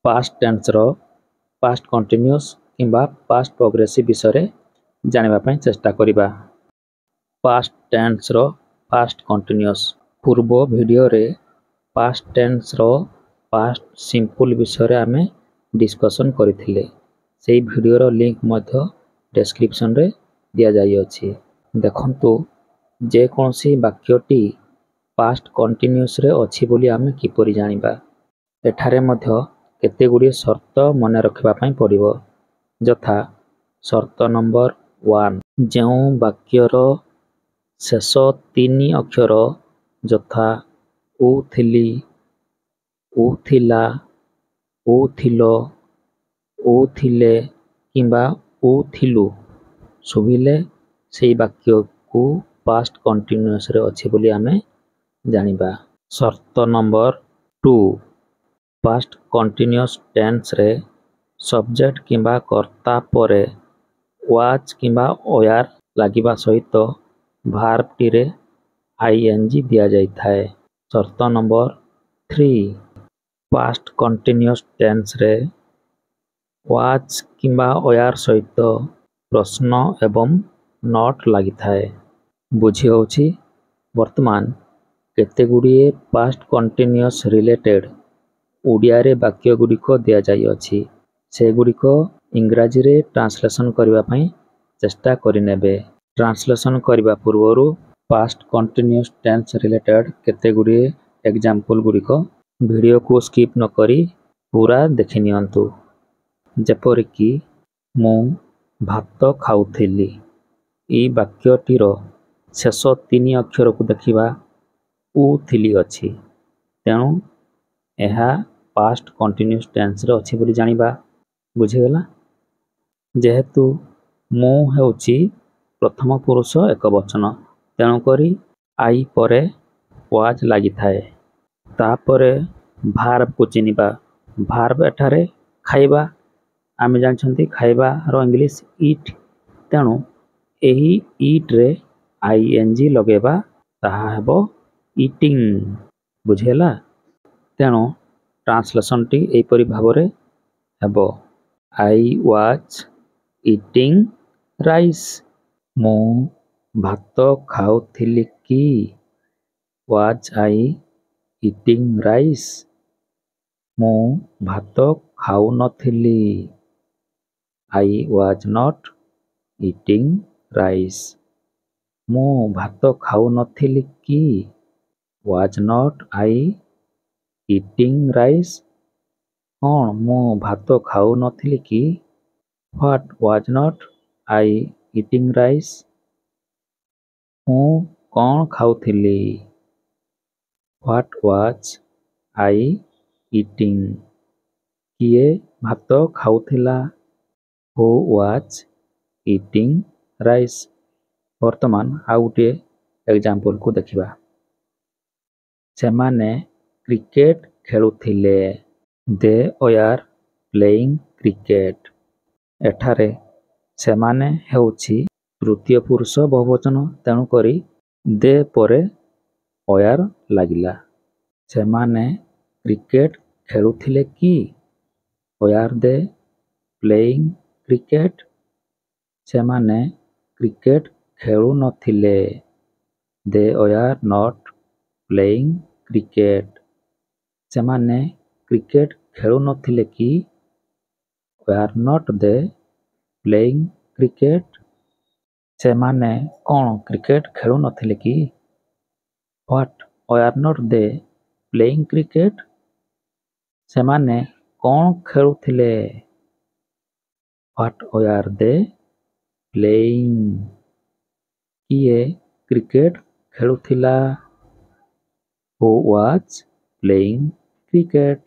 Past tense रो past continuous किंबा past progressive विषय जानिबा पई चेष्टा करिबा। पास्ट टेन्स रो पास्ट कंटिन्यूअस पूर्व वीडियो रे पास्ट टेन्स रो पास्ट सिंपल विषय आमे डिस्कशन करिथिले। सेही वीडियो रो लिंक मध्य डिस्क्रिप्शन रे दिया जाई अछि। देखंतु जे कोनसी वाक्यटी पास्ट कंटिन्यूअस रे अछि बोली आमे किपरि जानिबा। एठारे मध्य केते गुडी शर्त मने रखिबा पई पड़िबो। यथा शर्त नंबर 1 जेउ वाक्यर शेष 3 अक्षर यथा उ थिली, उ थिला, उ थिलो, उ थिले किंबा उ थिलु सुबिले सेही वाक्य को पास्ट कंटिन्यूअस रे अछि बोली आमे जानिबा। शर्त नंबर 2 पास्ट कंटिन्यूअस टेन्स रे सब्जेक्ट किंबा कर्ता परे वाज किंबा ओयार लागिबा सहित वर्ब टी रे आईएनजी दिया जाई थाए। शर्त नंबर 3 पास्ट कंटिन्यूअस टेन्स रे वाज किंबा ओयार सहित प्रश्न एवं नॉट लागि थाए। बुझी होछि वर्तमान केते गुडीए पास्ट कंटिन्यूअस रिलेटेड ओडिया रे वाक्य गुडीको दिया जाई अछि। से गुडीको इंग्रजी रे ट्रांसलेशन करिबा पई चेष्टा करिनेबे। ट्रांसलेशन करिबा पूर्वरु पास्ट कंटिन्यूअस टेन्स रिलेटेड केते गुडीए एग्जांपल गुडीको वीडियो को स्किप न करी पूरा देखि नियंतु। जेपरि कि मु भात खाउथिली ई वाक्यटी रो शेष 3 अक्षर को देखिबा उ थिली अछि। तेनु एहा पास्ट कंटिन्यूअस टेन्स रे अछि बोली जानिबा। बुझी गेला। जेहेतु मु हेउची प्रथम पुरुष एकवचन तेनु करी आई परे वाज लागि थाए। तापरे वर्ब को चिनिबा। वर्ब एठारे खाइबा आमे जानछंती खाइबा रो इंग्लिश ईट तेनु एही ईट रे आईएनजी लगेबा ताहा हेबो ईटिंग। बुझेला। तेनु ट्रांसलेशन टी एई परि भाबरे हेबो आई वाज ईटिंग राइस। मु भात खाउथिली कि वाज आई ईटिंग राइस। मु भात खाउ नथिली I was not eating rice. मु भात खाउ नथिली कि was not I eating rice. कोन मु भात खाउ नथिली कि what was not I eating rice. मु कोन खाउथिली व्हाट वाज आई ईटिंग। किए भात खाउथिला हु वाज ईटिंग राइस। वर्तमान आउ गुटे एग्जांपल को देखिबा। सेमाने क्रिकेट खेलुथिले दे आर प्लेइंग क्रिकेट। एठारे सेमाने हेउची तृतीय पुरुष बहुवचन तेनु करी दे परे आर लागिला। सेमाने क्रिकेट खेलुथिले कि आर दे प्लेइंग क्रिकेट। सेमाने क्रिकेट खेलु नथिले they are not playing cricket. सेमाने क्रिकेट खेलु नथिले कि are not they playing cricket. सेमाने कोन क्रिकेट खेलु नथिले कि what are not they playing cricket. सेमाने कोन खेलुथिले व्हाट आर दे प्लेइंग। किए क्रिकेट खेलुथिला हु वाज प्लेइंग क्रिकेट।